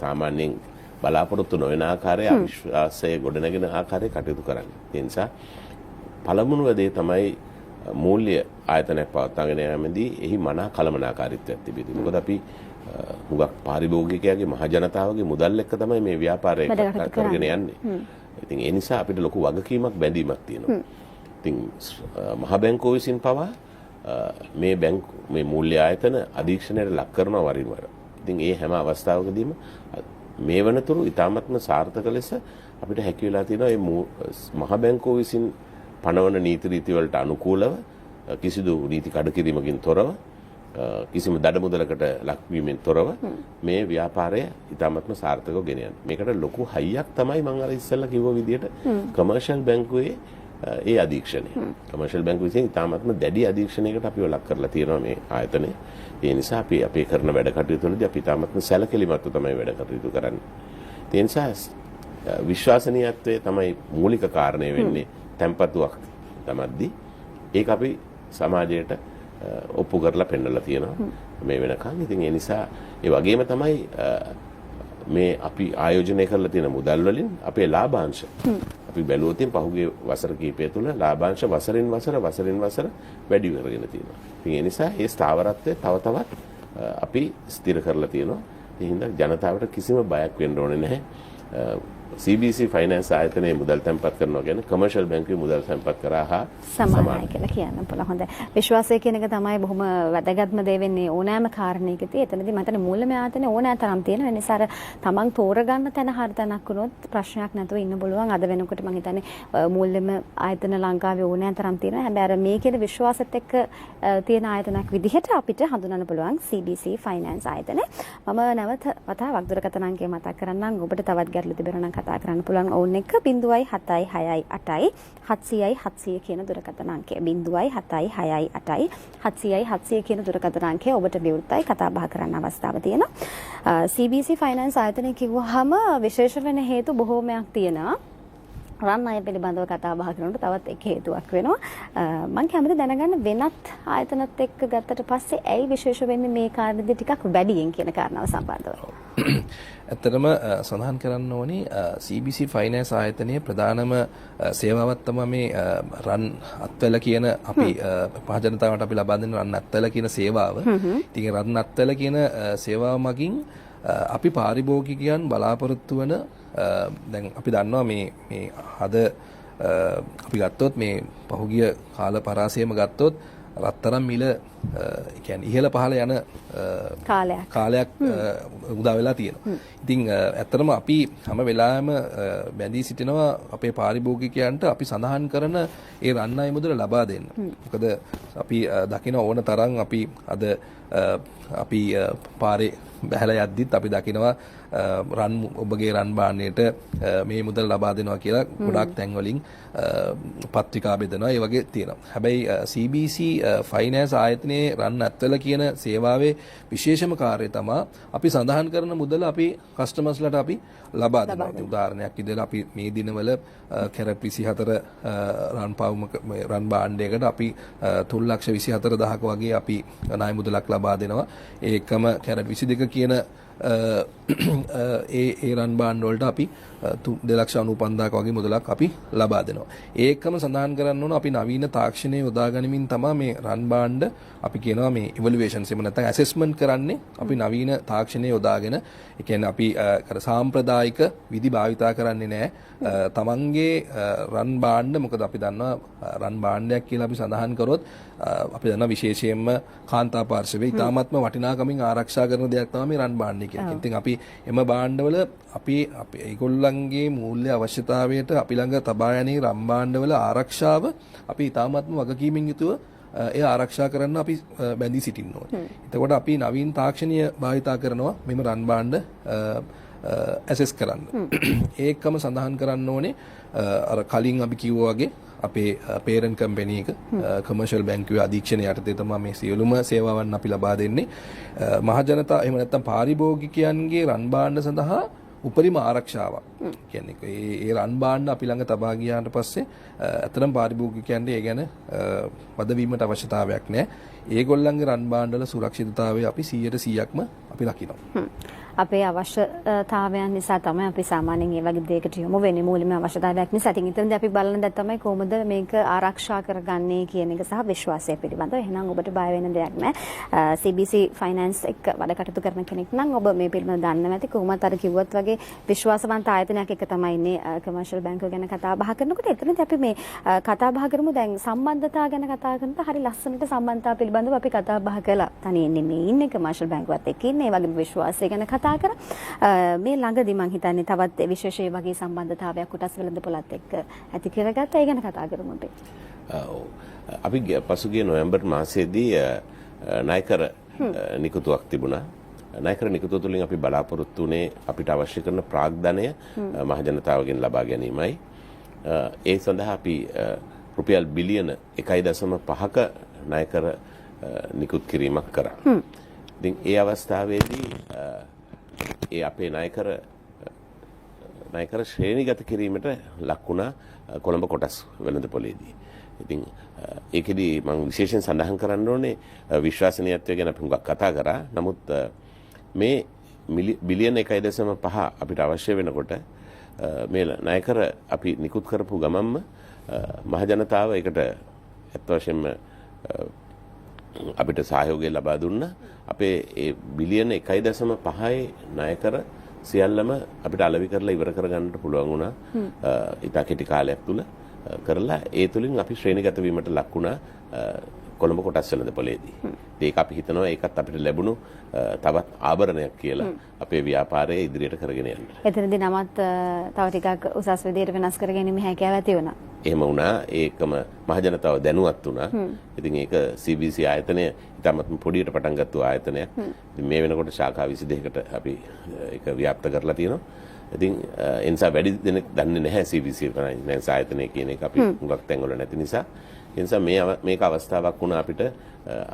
සාමාන්‍යයෙන් බලාපොරොත්තු නොවන ආකාරයේ අවිශ්වාසය ගොඩනගෙන ආකාරයේ කටයුතු කරන්නේ. ඒ නිසා පළමුව දේ තමයි මූල්‍ය ආයතනයක් පවත්වාගෙන යාමේදී එහි මනා කළමනාකාරීත්වයක් තිබෙන්නේ. මොකද අපි හුඟක් පාරිභෝගිකයාගේ මහ ජනතාවගේ මුදල් එක්ක තමයි මේ ව්‍යාපාරය කරගෙන යන්නේ. ඉතින් ඒ නිසා අපිට ලොකු වගකීමක් බැඳීමක් තියෙනවා. ඉතින් මහ බැංකුව විසින් පවා මේ මූල්‍ය ආයතන අධීක්ෂණයට ලක් කරනවා වරින් වර. ඉතින් ඒ හැම අවස්ථාවකදීම මේ වනතුරු ඉතාමත්ම සාර්ථක ලෙස අපිට හැකි වෙලා තියෙනවා මේ මහ බැංකුව විසින් පනවන නීති රීති වලට අනුකූලව කිසිදු නීති කඩකිරීමකින් තොරව කිසිම දඩමුදලකට ලක්වීමෙන් තොරව මේ ව්‍යාපාරය ඉතාමත්ම සාර්ථකව ගෙන යන්නේ. මේකට ලොකු හයියක් තමයි මම අර ඉස්සෙල්ලා කිව්ව විදිහට කමර්ෂල් බැංකුවේ ඒ අධීක්ෂණය. කමර්ෂල් බැංකුව විසින් ඉතාමත්ම දැඩි අධීක්ෂණයකට අපිව ලක් කරලා තියෙනවා මේ ආයතනය. ඒ නිසා අපි අපේ කරන වැඩ කටයුතු වලදී අපි ඉතාමත්ම සැලකිලිමත්ව තමයි වැඩ කටයුතු කරන්නේ. ඒ නිසා විශ්වාසනීයත්වය තමයි මූලික කාරණය වෙන්නේ tempatuක් තමද්දී. ඒක අපි සමාජයට ඔප්පු කරලා පෙන්නලා තියෙනවා මේ වෙනකන්. ඉතින් ඒ නිසා ඒ වගේම තමයි මේ අපි ආයෝජනය කරලා තියෙන මුදල් වලින් අපේ ලාභාංශ අපි බැලුවොත් පහුගිය වසර කිහිපය තුළ ලාභාංශ වසරින් වසර වැඩි කරගෙන තියෙනවා. ඉතින් ඒ නිසා ඒ ස්ථාවරත්වය තව තවත් අපි ස්ථිර කරලා තියෙනවා. ඒ හින්දා ජනතාවට කිසිම බයක් වෙන්න ඕනේ නැහැ. CBC ෆයිනෑන්ස් ආයතනයේ මුදල් තැන්පත් කරනවා කියන්නේ කමර්ෂල් බැංකුවේ මුදල් තැන්පත් කරා හා සමානයි කියලා කියන්න පුළුවන්. හොඳයි. විශ්වාසය කියන එක තමයි බොහොම වැදගත්ම දේ වෙන්නේ ඕනෑම කාරණයකදී. එතනදී මම හිතන්නේ මූල්‍යමය ආයතන ඕනෑ තරම් තියෙනවා. ඒ නිසා අර තමන් තෝරගන්න තැන හරි තැනක් වුණොත් ප්‍රශ්නයක් නැතුව ඉන්න පුළුවන්. අද වෙනකොට මම හිතන්නේ මූල්‍යමය ආයතන ලංකාවේ ඕනෑ තරම් තියෙනවා. හැබැයි අර මේ කියන විශ්වාසෙත් එක්ක තියෙන ආයතනයක් විදිහට අපිට හඳුනන්න පුළුවන් CBC ෆයිනෑන්ස් ආයතනය. මම නැවත වතාවක් දුරකථන අංකය මතක් කරන්නම්. ඔබට තවත් ගැටලු තිබෙනවා නම් කතා කරන්න පුළුවන්. ඔවුන් එක්ක 0.768 700 කියන දුරකථන අංකය 0.768 700 කියන දුරකථන අංකය ඔබට විවෘතයි කතා බහ කරන්න අවස්ථාව තියෙනවා. CBC ෆයිනෑන්ස් ආයතනය කිව්වහම විශේෂ වෙන හේතු බොහෝමයක් තියෙනවා. රන් අය පිළිබඳව කතා බහ කරනකොට තවත් එක හේතුවක් වෙනවා. මම කැමති දැනගන්න වෙනත් ආයතනත් එක්ක ගත්තට පස්සේ ඇයි විශේෂ වෙන්නේ මේ කාර්යදී ටිකක් වැඩියෙන් කියන කාරණාව සම්බන්ධව. ඇත්තටම සඳහන් කරන්න ඕනේ CBC ෆයිනෑන්ස් ආයතනයේ ප්‍රධානම සේවාවක් තමයි මේ රන් අත්වැල කියන අපි පහජනතාවට අපි ලබා දෙන රන් අත්වැල කියන සේවාව. ඉතින් රන් අත්වැල කියන සේවාව මගින් අපි පාරිභෝගිකයන් බලාපොරොත්තු වන දැන් අපි දන්නවා මේ අද අපි ගත්තොත් මේ පහුගිය කාල පරාසයම ගත්තොත් රත්තරන් මිල කියන්නේ ඉහළ පහළ යන කාලයක් උදා වෙලා තියෙනවා. ඉතින් ඇත්තටම අපි හැම වෙලාවෙම බැඳී සිටිනවා අපේ පාරිභෝගිකයන්ට අපි සඳහන් කරන ඒ රන් අය මුදල ලබා දෙන්න. මොකද අපි දකින ඕන තරම් අපි අද අපි පාරේ බැහැලා යද්දිත් අපි දකිනවා රන් ඔබගේ රන් භාණ්ඩයට මේ මුදල් ලබා දෙනවා කියලා ගොඩාක් තැන් වලින් පත්‍රිකා බෙදනවා ඒ වගේ තියෙනවා. හැබැයි CBC ෆයිනෑන්ස් ආයතනයේ රන් අත්වල කියන සේවාවේ විශේෂම කාර්යය තමයි අපි සඳහන් කරන මුදල අපි කස්ටමර්ස්ලාට අපි ලබා දෙනවා. උදාහරණයක් විදිහට අපි මේ දිනවල කැරට් 24 රන් භාණ්ඩයකට අපි 3,24,000ක වගේ අපි ණය මුදලක් ලබා දෙනවා. ඒකම කැරට් 22 කියන ඒ රන් බාණ්ඩ වලට අපි 2,95,000ක වගේ මුදලක් අපි ලබා දෙනවා. ඒකම සඳහන් කරන්න ඕන අපි නවීන තාක්ෂණය යොදා ගනිමින් තමයි මේ රන් බාණ්ඩ අපි කියනවා මේ ඉවලුවේෂන්ස් එහෙම නැත්නම් ඇසෙස්මන්ට් කරන්නේ අපි නවීන තාක්ෂණය යොදාගෙන. ඒ කියන්නේ අපි සාම්ප්‍රදායික විදි භාවිතා කරන්නේ නැහැ. තමන්ගේ රන් බාණ්ඩ මොකද අපි දන්නවා රන් බාණ්ඩයක් කියලා අපි සඳහන් කරොත් අපි දන්නවා විශේෂයෙන්ම කාන්තා පාර්ශවයේ ඉතාමත්ම වටිනාකමින් ආරක්ෂා කරන දෙයක් තමයි මේ රන් බාණ්ඩ කියන්නේ. ඉතින් අපි එම බාණ්ඩවල අපි ඒගොල්ලන්ගේ මූල්‍ය අවශ්‍යතාවයට අපි ළඟ තබා යන්නේ රන් බාණ්ඩවල ආරක්ෂාව අපි ඉතාමත්ම වගකීමෙන් යුතුව ඒ ආරක්ෂා කරන්න අපි බැඳී සිටින්න ඕනේ. එතකොට අපි නවීන තාක්ෂණය භාවිතා කරනවා මෙම රන් බාණ්ඩ ඇසෙස් කරන්න. ඒකම සඳහන් කරන්න ඕනේ අර කලින් අපි කිව්වා වගේ අපේ පේරන්ට් කම්පැනි එක කමර්ෂල් බැංකුවේ අධීක්ෂණය යටතේ තමයි මේ සියලුම සේවාවන් අපි ලබා දෙන්නේ. මහජනතා එහෙම නැත්නම් පාරිභෝගිකයන්ගේ රන් බාණ්ඩ සඳහා උපරිම ආරක්ෂාවක්. කියන්නේ ඒ රන් බාණ්ඩ අපි ළඟ තබා ගියාට පස්සේ අතරම පාරිභෝගිකයන්ට ඒ ගැන වදවීමට අවශ්‍යතාවයක් නැහැ. ඒගොල්ලන්ගේ රන් බාණ්ඩවල සුරක්ෂිතතාවය අපි 100%ක්ම අපි රකිනවා. අපේ අවශ්‍යතාවයන් නිසා තමයි අපි සාමාන්‍යයෙන් මේ වගේ දෙයකට යොමු වෙන්නේ. මූලික අවශ්‍යතාවයක් නිසා. ඉතින් එතනදී අපි බලන දේ තමයි කොහොමද මේක ආරක්ෂා කරගන්නේ කියන එක සහ විශ්වාසය පිළිබඳව. එහෙනම් ඔබට බය වෙන දෙයක් නැහැ. CBC ෆයිනෑන්ස් එක්ක වැඩ කටයුතු කරන කෙනෙක් නම් ඔබ මේ පිළිබඳව දන්නවා ඇති. කොහොමත් අර කිව්වත් වගේ විශ්වාසවන්ත ආයතනයක් එක තමයි ඉන්නේ කමර්ෂල් බැංකුව ගැන කතා බහ කරනකොට. එතනදී අපි මේ කතා බහ කරමු දැන් සම්බන්ධතා ගැන කතා කරනකොට හරි ලස්සනට සම්බන්ධතා පිළිබඳව අපි කතා බහ කළා. තනියෙන් නෙමෙයි ඉන්නේ කමර්ෂල් බැංකුවත් එක්ක ඉන්නේ. ඒ වගේම විශ්වාසය ගැන කතා මේ ළඟදී මම හිතන්නේ තවත් විශේෂ වගේ සම්බන්ධතාවයක් කොටස් වෙළඳපොළත් එක්ක ඇති කරගත්තා. ඒ ගැන කතා කරමු අපි. අපි පසුගිය නොවැම්බර් මාසයේදී නායකර නිකුතුවක් තිබුණා. නායකර නිකුතුව තුළින් අපි බලාපොරොත්තු වුණේ අපිට අවශ්‍ය කරන ප්‍රාග්ධනය මහජනතාවගෙන් ලබා ගැනීමයි. ඒ සඳහා අපි රුපියල් බිලියන 1.5ක නායකර නිකුත් කිරීමක් කරා. ඉතින් ඒ අවස්ථාවේදී ඒ අපේ නායකර ශ්‍රේණිගත කිරීමට ලක් වුණා කොළඹ කොටස් වෙළඳපොළේදී. ඉතින් ඒකෙදි මම විශේෂයෙන් සඳහන් කරන්න ඕනේ විශ්වාසනීයත්වය ගැන අපි හුඟක් කතා කරා. නමුත් මේ බිලියන 1.5 අපිට අවශ්‍ය වෙනකොට මේ නායකර අපි නිකුත් කරපු ගමන්ම මහජනතාව ඒකට ඇත්ත වශයෙන්ම අපිට සහයෝගය ලබා දුන්නා. අපේ ඒ බිලියන 1.5 ණයකර සියල්ලම අපිට අලෙවි කරලා ඉවර කරගන්නට පුළුවන් වුණා. ඉතා කෙටි කාලයක් තුල කරලා ඒ තුලින් අපි ශ්‍රේණිගත වීමට ලක් වුණා කොළඹ කොටස් වෙළඳපොළේදී. ඒක අපි හිතනවා ඒකත් අපිට ලැබුණු තවත් ආභරණයක් කියලා අපේ ව්‍යාපාරය ඉදිරියට කරගෙන යන්න. එතනදී නමත් තව ටිකක් උසස් විදියට වෙනස් කර ගැනීම හැකියාව ඇති වුණා. එහෙම වුණා. ඒකම මහජනතාව දැනුවත් වුණා. ඉතින් ඒක CBC ආයතනය ඉතාමත් පොඩියට පටන් ගත්ත ආයතනයක්. ඉතින් මේ වෙනකොට ශාඛා 22කට අපි ඒක ව්‍යාප්ත කරලා තියෙනවා. ඉතින් ඒ නිසා වැඩි දෙනෙක් දන්නේ නැහැ CBC ෆයිනෑන්ස් ආයතනය කියන එක අපි හුඟක් තැන්වල නැති නිසා. ඒ නිසා මේක අවස්ථාවක් වුණා අපිට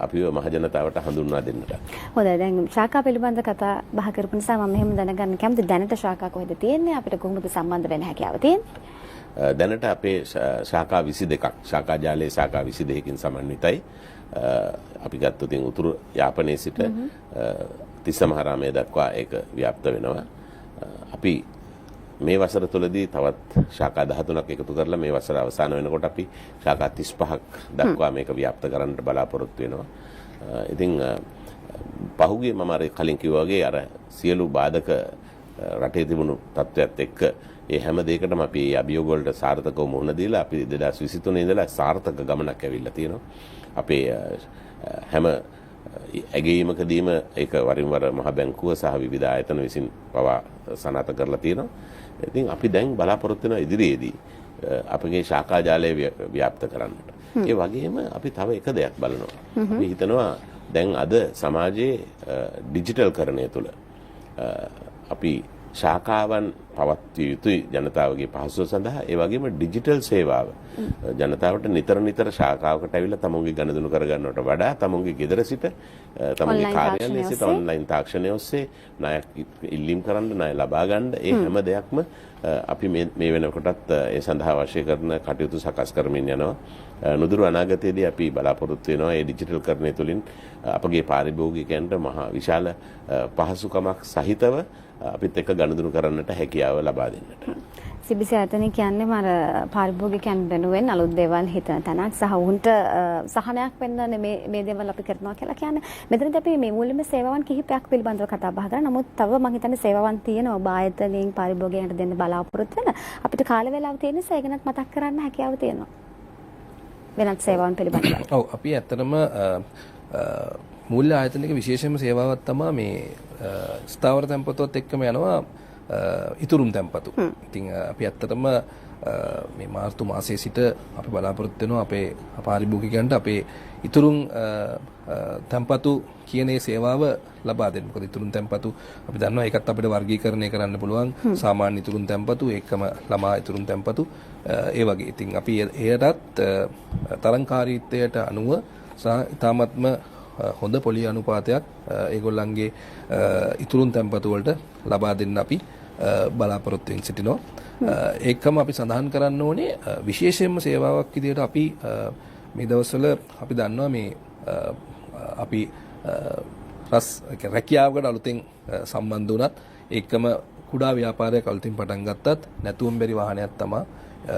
අපිව මහජනතාවට හඳුන්වා දෙන්නට. හොඳයි දැන් ශාඛා පිළිබඳ කතා බහ කරපු නිසා මම මෙහෙම දැනගන්න කැමති දැනට ශාඛා කොහෙද තියෙන්නේ අපිට කොහොමද සම්බන්ධ වෙන්න හැකියාව තියෙන්නේ? දැනට අපේ ශාඛා 22ක් ශාඛා ජාලයේ ශාඛා 22කින් සමන්විතයි. අපි ගත්තොත් උතුරු යාපනයේ සිට තිස්සමහාරාමයේ දක්වා ඒක ව්‍යාප්ත වෙනවා. අපි මේ වසර තුලදී තවත් ශාඛා 13ක් එකතු කරලා මේ වසර අවසාන වෙනකොට අපි ශාඛා 35ක් දක්වා මේක ව්‍යාප්ත කරන්නට බලාපොරොත්තු වෙනවා. ඉතින් පහුගිය මම අර කලින් කිව්වා වගේ අර සියලු බාධක රටේ තිබුණු තත්ත්වයක් එක්ක ඒ හැම දෙයකටම අපි මේ අභියෝග වලට සාර්ථකව මුහුණ දීලා අපි 2023 ඉඳලා සාර්ථක ගමනක් ඇවිල්ලා තියෙනවා. අපේ හැම ඇගීමකදීම ඒක වරින් වර මහ බැංකුව සහ විවිධ ආයතන විසින් පවා සනාථ කරලා තියෙනවා. ඉතින් අපි දැන් බලාපොරොත්තු වෙන ඉදිරියේදී අපගේ ශාඛා ජාලය ව්‍යාප්ත කරන්නට. ඒ වගේම අපි තව එක දෙයක් බලනවා. අපි හිතනවා දැන් අද සමාජයේ ඩිජිටල් කරණය තුළ අපි ශාඛාවන් පවත්විය යුතුයි ජනතාවගේ පහසුව සඳහා. ඒ වගේම ඩිජිටල් සේවාව ජනතාවට නිතර ශාඛාවකට ඇවිල්ලා තමුන්ගේ ගණදනු කරගන්නවට වඩා තමුන්ගේ ගෙදර සිට තමුන්ගේ කාර්යාලයේ සිට ඔන්ලයින් තාක්ෂණය ඔස්සේ ණයක් ඉල්ලීම් කරන්න, ණය ලබා ගන්න, ඒ හැම දෙයක්ම අපි මේ වෙනකොටත් ඒ සඳහා අවශ්‍ය කරන කටයුතු සකස් කරමින් යනවා. නුදුරු අනාගතයේදී අපි බලාපොරොත්තු වෙනවා මේ ඩිජිටල් කරණය තුළින් අපගේ පාරිභෝගිකයන්ට මහා විශාල පහසුකමක් සහිතව අපිත් එක්ක ගනුදෙනු කරන්නට හැකියාව ලබා දෙන්නට. CBC ආයතනය කියන්නේ මර පාරිභෝගිකයන් වෙනුවෙන් අලුත් දේවල් හිතන තැනක් සහ උන්ට සහනයක් වෙන්න මේ දේවල් අපි කරනවා කියලා කියන්නේ. මෙතනදී අපි මේ මූල්‍යමය සේවාවන් කිහිපයක් පිළිබඳව කතා බහ කරා. නමුත් තව මම හිතන්නේ සේවාවන් තියෙනවා ඔබ ආයතනයෙන් පාරිභෝගිකයන්ට දෙන්න බලාපොරොත්තු වෙන. අපිට කාල වේලාව තියෙන නිසා ඒ ගැනත් මතක් කරන්න හැකියාව තියෙනවා. වෙනත් සේවාවන් පිළිබඳව. ඔව් අපි ඇත්තටම මූල්‍ය ආයතනික විශේෂම සේවාවක් තමයි මේ ස්ථාවර තැන්පතුත් එක්කම යනවා ඉතුරුම් තැන්පතු. ඉතින් අපි ඇත්තටම මේ මාර්තු මාසයේ සිට අපි බලාපොරොත්තු වෙනවා අපේ පාරිභෝගිකයන්ට අපේ ඉතුරුම් තැන්පතු කියන ඒ සේවාව ලබා දෙන්න. මොකද ඉතුරුම් තැන්පතු අපි දන්නවා ඒකත් අපිට වර්ගීකරණය කරන්න පුළුවන්. සාමාන්‍ය ඉතුරුම් තැන්පතු, ඒකම ළමා ඉතුරුම් තැන්පතු ඒ වගේ. ඉතින් අපි එයටත් තරංකාරීත්වයට අනුව සහ ඉතාමත්ම හොඳ පොලි අනුපාතයක් ඒගොල්ලන්ගේ ඉතුරුම් තැන්පතු වලට ලබා දෙන්න අපි බලාපොරොත්තු වෙමින් සිටිනවා. ඒකම අපි සඳහන් කරන්න ඕනේ විශේෂයෙන්ම සේවාවක් විදිහට අපි මේ දවස්වල අපි දන්නවා මේ අපි රැකියාවකට අලුතෙන් සම්බන්ධ වුණත් ඒකම කුඩා ව්‍යාපාරයක් අලුතින් පටන් ගත්තත් නැතුවම් බැරි වාහනයක් තමයි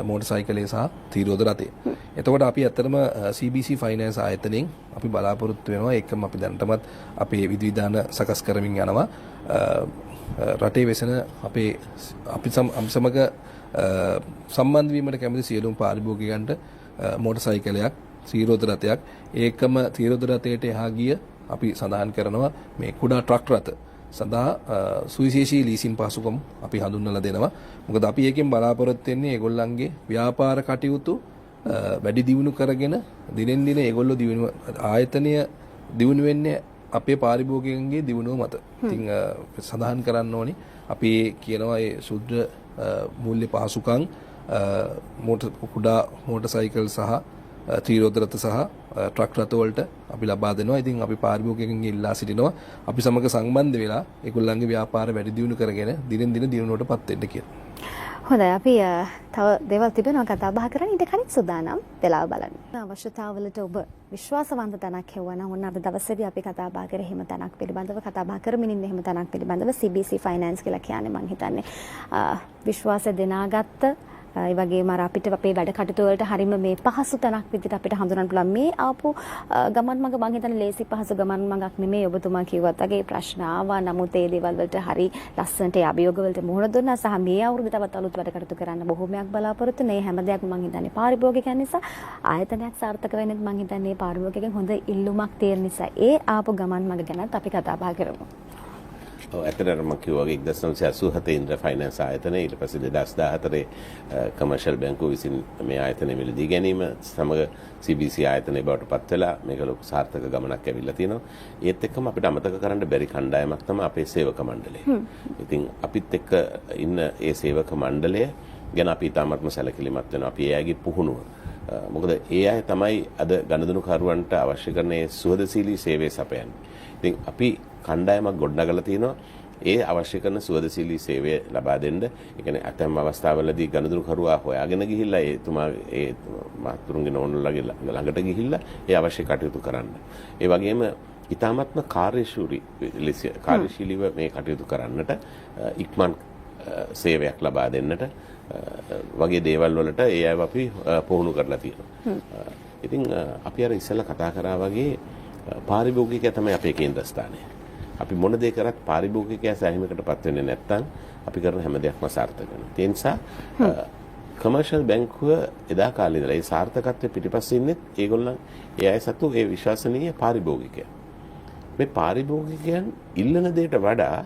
මෝටර් සයිකලේ සහ තීරෝද රථේ. එතකොට අපි ඇත්තටම CBC ෆයිනෑන්ස් ආයතනයෙන් අපි බලාපොරොත්තු වෙනවා ඒකම අපි දැනටමත් අපේ විධිවිධාන සකස් කරමින් යනවා. රටේ වෙසෙන අපේ අපි සමග සම්බන්ධ වීමට කැමති සියලුම පාරිභෝගිකයන්ට මෝටර් සයිකලයක්, තීරෝද රථයක්, ඒකම තීරෝද රථයට එහා ගිය අපි සඳහන් කරනවා මේ කුඩා ට්‍රක් රථ සඳහා සුවිශේෂී ලීසින් පහසුකම් අපි හඳුන්වලා දෙනවා. මොකද අපි එකෙන් බලාපොරොත්තු වෙන්නේ ඒගොල්ලන්ගේ ව්‍යාපාර කටයුතු වැඩි දියුණු කරගෙන දිනෙන් දින ඒගොල්ලෝ දියුණු ආයතනය දියුණු වෙන්නේ අපේ පාරිභෝගිකයන්ගේ දියුණුව මත. ඉතින් සඳහන් කරන්න ඕනේ අපි කියනවා ඒ සුද්ධ මූල්‍ය පහසුකම් කුඩා මෝටර් සයිකල් සහ තීරෝද රථ සහ ට්‍රක් රථ වලට අපි ලබා දෙනවා. ඉතින් අපි පාරිභෝගිකයන්ගෙන් ඉල්ලා සිටිනවා අපි සමග සම්බන්ධ වෙලා ඒගොල්ලන්ගේ ව්‍යාපාර වැඩි දියුණු කරගෙන දිනෙන් දින දියුණුවටපත් වෙන්න කියලා. හොඳයි අපි තව දේවල් තිබෙනවා කතා බහ කරන්න. ඊට කලින් සූදානම් වෙලාව බලන්න. අවශ්‍යතාවලට ඔබ විශ්වාසවන්ත තැනක් හෙවුවා නම් අද දවසේදී අපි කතා බහ කරේ එහෙම තැනක් පිළිබඳව කතා බහ කරමින් ඉන්න එහෙම තැනක් පිළිබඳව CBC ෆයිනෑන්ස් කියලා කියන්නේ මම හිතන්නේ විශ්වාසය දෙනාගත්ත ඒ වගේම අර අපිට අපේ වැඩ කටයුතු වලට හරිම මේ පහසු තැනක් විදිහට අපිට හඳුනන්න පුළුවන්. මේ ආපු ගමන් මඟ මම හිතන්නේ ලේසි පහසු ගමන් මඟක් නෙමෙයි. ඔබතුමා කිව්වත් වගේ ප්‍රශ්න ආවා. නමුත් ඒ දේවල් වලට හරි ලස්සනට ඒ අභියෝග වලට මුහුණ දුන්නා. සහ මේ අවුරුද්දේ තවත් අලුත් වැඩ කටයුතු කරන්න බොහෝමයක් බලාපොරොත්තු වෙන. මේ හැම දෙයක්ම මම හිතන්නේ පාරිභෝගිකයන් නිසා ආයතනයක් සාර්ථක වෙන්නත් මම හිතන්නේ පාරිභෝගිකයන් හොඳ ඉල්ලුමක් තියෙන නිසා ඒ ආපු ගමන් මඟ ගැනත් අපි කතා බහ කරමු. ඇත්තටම කිව්වා 1987 ඉන්ද්‍ර ෆයිනෑන්ස් ආයතනය ඊට පස්සේ 2014 කමර්ෂල් බැංකුව විසින් මේ ආයතනය මිලදී ගැනීම සමග CBC ආයතනය බවට පත් වෙලා මේක ලොකු සාර්ථක ගමනක් ඇවිල්ලා තියෙනවා. ඒත් එක්කම අපිට අමතක කරන්න බැරි කණ්ඩායමක් තමයි අපේ සේවක මණ්ඩලය. ඉතින් අපිත් එක්ක ඉන්න ඒ සේවක මණ්ඩලය ගැන අපි තාමත්ම සැලකිලිමත් වෙනවා. අපි එයාගේ පුහුණුව. මොකද ඒ අය තමයි අද ගණදනුකරුවන්ට අවශ්‍ය කරන ඒ සුවදශීලී සේවය සපයන්නේ. ඉතින් අපි කණ්ඩායමක් ගොඩනගලා තිනවා ඒ අවශ්‍ය කරන සුවදශීලී සේවය ලබා දෙන්න. ඒ කියන්නේ ඇතැම් අවස්ථාවලදී ගණදනුකරුවා හොයාගෙන ගිහිල්ලා ඒ මාතෘන්ගේ නෝනලගේ ළඟට ගිහිල්ලා ඒ අවශ්‍ය කටයුතු කරන්න. ඒ වගේම ඊ타මත්ම කාර්යශීලීව මේ කටයුතු කරන්නට ඉක්මන් සේවයක් ලබා දෙන්නට වගේ දේවල් වලට ඒ අයව අපි පුහුණු කරලා තියෙනවා. ඉතින් අපි අර ඉස්සෙල්ලා කතා කරා වගේ පාරිභෝගිකයා තමයි අපේ කේන්ද්‍රස්ථානය. අපි මොන දේ කරත් පාරිභෝගිකයා සෑහීමකටපත් වෙන්නේ නැත්නම් අපි කරන හැම දෙයක්ම සාර්ථක වෙනවා. ඒ නිසා කමර්ෂල් බැංකුව එදා කාලේ ඉඳලා ඒ සාර්ථකත්වයේ පිටිපස්සේ ඉන්නේ ඒගොල්ලන් ඒ අය සතු ඒ විශ්වසනීය පාරිභෝගිකයා. මේ පාරිභෝගිකයන් ඉල්ලන දෙයට වඩා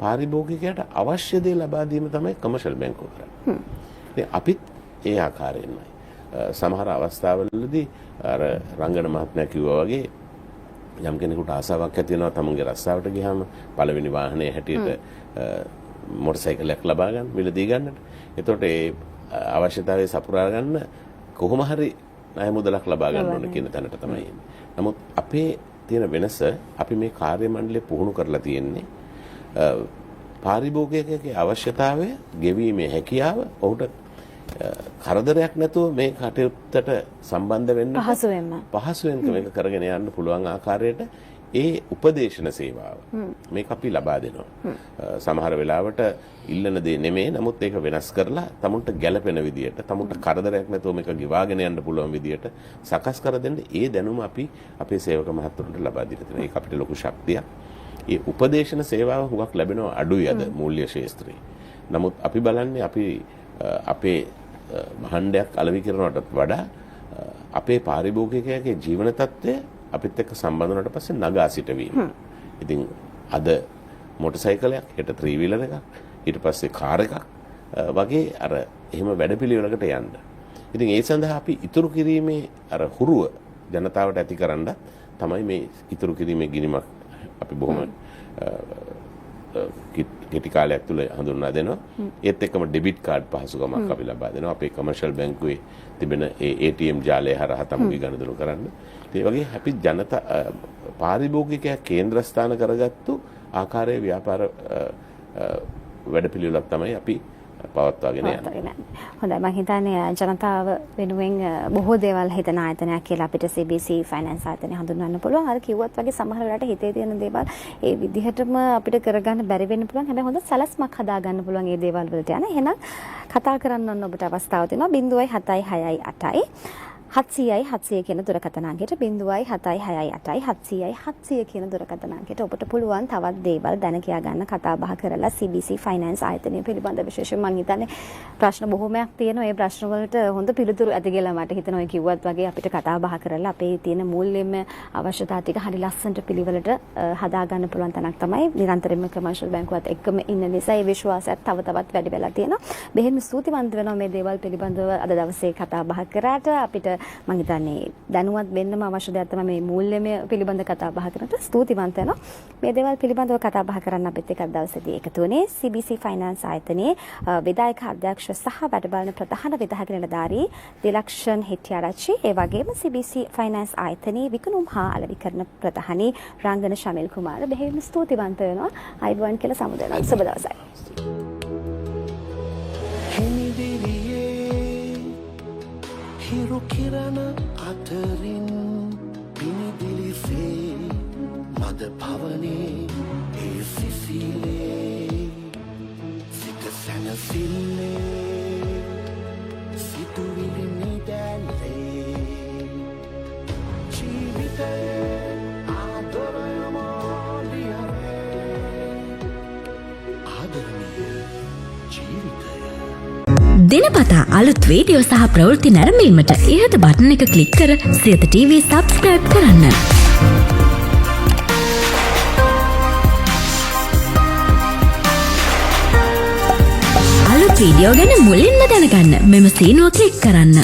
පාරිභෝගිකයාට අවශ්‍ය දේ ලබා දීම තමයි කමර්ෂල් බැංකුව කරන්නේ. ඉතින් අපිත් ඒ ආකාරයෙන්මයි. සමහර අවස්ථාවලදී අර රංගන මහත්මයා කිව්වා වගේ යම් කෙනෙකුට ආසාවක් ඇති වෙනවා තමන්ගේ රස්සාවට ගියාම පළවෙනි වාහනේ හැටියට මොටර් සයිකලයක් ලබා ගන්න මිලදී ගන්නට. එතකොට ඒ අවශ්‍යතාවය සපුරා ගන්න කොහොම හරි ණය මුදලක් ලබා ගන්න ඕන කියන තැනට තමයි එන්නේ. නමුත් අපේ තියෙන වෙනස අපි මේ කාර්ය මණ්ඩලය පුහුණු කරලා තියෙන්නේ පාරිභෝගිකයෙකුගේ අවශ්‍යතාවය ගෙවීමේ හැකියාව ඔහුට කරදරයක් නැතුව මේ කටයුත්තට සම්බන්ධ වෙන්න පහසුවෙන් මේක කරගෙන යන්න පුළුවන් ආකාරයට ඒ උපදේශන සේවාව මේක අපි ලබා දෙනවා. සමහර වෙලාවට ඉල්ලන දේ නෙමෙයි, නමුත් ඒක වෙනස් කරලා තමුන්ට ගැළපෙන විදියට, තමුන්ට කරදරයක් නැතුව මේක ගෙවාගෙන යන්න පුළුවන් විදියට සකස් කර දෙන්න ඒ දැනුම අපි අපේ සේවක මහත්වරුන්ට ලබා දීලා තියෙනවා. ඒක අපිට ලොකු ශක්තියක්. ඒ උපදේශන සේවාව හුඟක් ලැබෙනවා අඩුයි අද මූල්‍ය ශාස්ත්‍රයේ. නමුත් අපි බලන්නේ අපි අපේ භාණ්ඩයක් අලෙවි කරනවට වඩා අපේ පාරිභෝගිකයාගේ ජීවන තත්ත්වය අපිත් එක්ක සම්බන්ධ වුණාට පස්සේ නගා සිටවීම. ඉතින් අද මොටර් සයිකලයක්, හෙට 3 wheeler එකක්, ඊට පස්සේ කාර් එකක් වගේ අර එහෙම වැඩපිළිවෙලකට යන්න. ඉතින් ඒ සඳහා අපි ඉතුරු කිරීමේ අර හුරුව ජනතාවට ඇතිකරන්න තමයි මේ ඉතුරු කිරීමේ ගිණිමක් අපි බොහොම කෙටි කාලයක් තුළ හඳුන්වා දෙනවා. ඒත් එක්කම ඩෙබිට් කාඩ් පහසුකමක් අපි ලබා දෙනවා. අපේ කමර්ෂල් බැංකුවේ තිබෙන ඒ ATM ජාලය හරහා තමයි ගනුදෙනු කරන්න. ඒ වගේ අපි ජනතා පාරිභෝගිකයා කේන්ද්‍රස්ථාන කරගත්තු ආකාරයේ ව්‍යාපාර වැඩපිළිවෙලක් තමයි අපි පවත්වාගෙන යන්නේ. හොඳයි, මම හිතන්නේ ජනතාව වෙනුවෙන් බොහෝ දේවල් හිතන ආයතනයක් කියලා අපිට CBC ෆයිනෑන්ස් ආයතනය හඳුන්වන්න පුළුවන්. අර කිව්වත් වගේ සමහර වෙලාවට හිතේ තියෙන දේවල් ඒ විදිහටම අපිට කරගන්න බැරි වෙන්න පුළුවන්. හැබැයි හොඳ සලස්මක් හදාගන්න පුළුවන් මේ දේවල් වලට යන. එහෙනම් කතා කරන්න ඕන ඔබට අවස්ථාව තියෙනවා 0.768 700යි 700 කියන දුරකථන අංකයට 0.768 700යි 700 කියන දුරකථන අංකයට ඔබට පුළුවන් තවත් දේවල් දැන කියා ගන්න, කතා බහ කරලා CBC ෆයිනෑන්ස් ආයතනය පිළිබඳ විශේෂයෙන් මම හිතන්නේ ප්‍රශ්න බොහොමයක් තියෙනවා. ඒ ප්‍රශ්න වලට හොඳ පිළිතුරු ඇති කියලා මට හිතෙනවා. ඒ කිව්වත් වගේ අපිට කතා බහ කරලා අපේ තියෙන මූල්‍යමය අවශ්‍යතා ටික හරි ලස්සනට පිළිවෙලට හදා ගන්න පුළුවන් තැනක් තමයි නිරන්තරයෙන්ම කමර්ෂල් බැංකුවත් එක්කම ඉන්න නිසා ඒ විශ්වාසයත් තව තවත් වැඩි වෙලා තියෙනවා. බෙහෙම ස්තුතිවන්ත වෙනවා මේ දේවල් පිළිබඳව අද දවසේ කතා බහ කරාට. අපිට මම හිතන්නේ දැනුවත් වෙන්නම අවශ්‍ය දෙයක් තමයි මේ මූල්‍යමය පිළිබඳ කතා බහ කරනට ස්තුතිවන්ත වෙනවා. මේ දේවල් පිළිබඳව කතා බහ කරන්න අපිත් එක්ක දවසේදී එකතු වුණේ CBC ෆයිනෑන්ස් ආයතනයේ විධායක අධ්‍යක්ෂ සහ වැඩබලන ප්‍රධාන විධායක නිලධාරී දිලක්ෂන් හෙට්ටිආරච්චි, ඒ වගේම CBC ෆයිනෑන්ස් ආයතනයේ විකුණුම් හා අලෙවිකරණ ප්‍රධානී රංගන ශමිල් කුමාර. බෙහෙම ස්තුතිවන්ත වෙනවා. අයිබෝන් කියලා සමුදෙනවා. සුබ දවසක්. හිරු කිරණ අතරින් පිනිදිලිසේ මද පවනේ ඒ සිසිලේ සිත සැනසිල්ලේ සිතුවිලි නිදැල්ලේ ජීවිතයේ ආදරයමෝලියවේ ආදරණීය ජීවිතය. දිනපතා අලුත් වීඩියෝ සහ ප්‍රවෘත්ති නැරඹීමට ඉහත බටන් එක ක්ලික් කර සියත TV සබ්ස්ක්‍රයිබ් කරන්න. අලුත් වීඩියෝ ගැන මුලින්ම දැනගන්න මෙම සීනුව ක්ලික් කරන්න.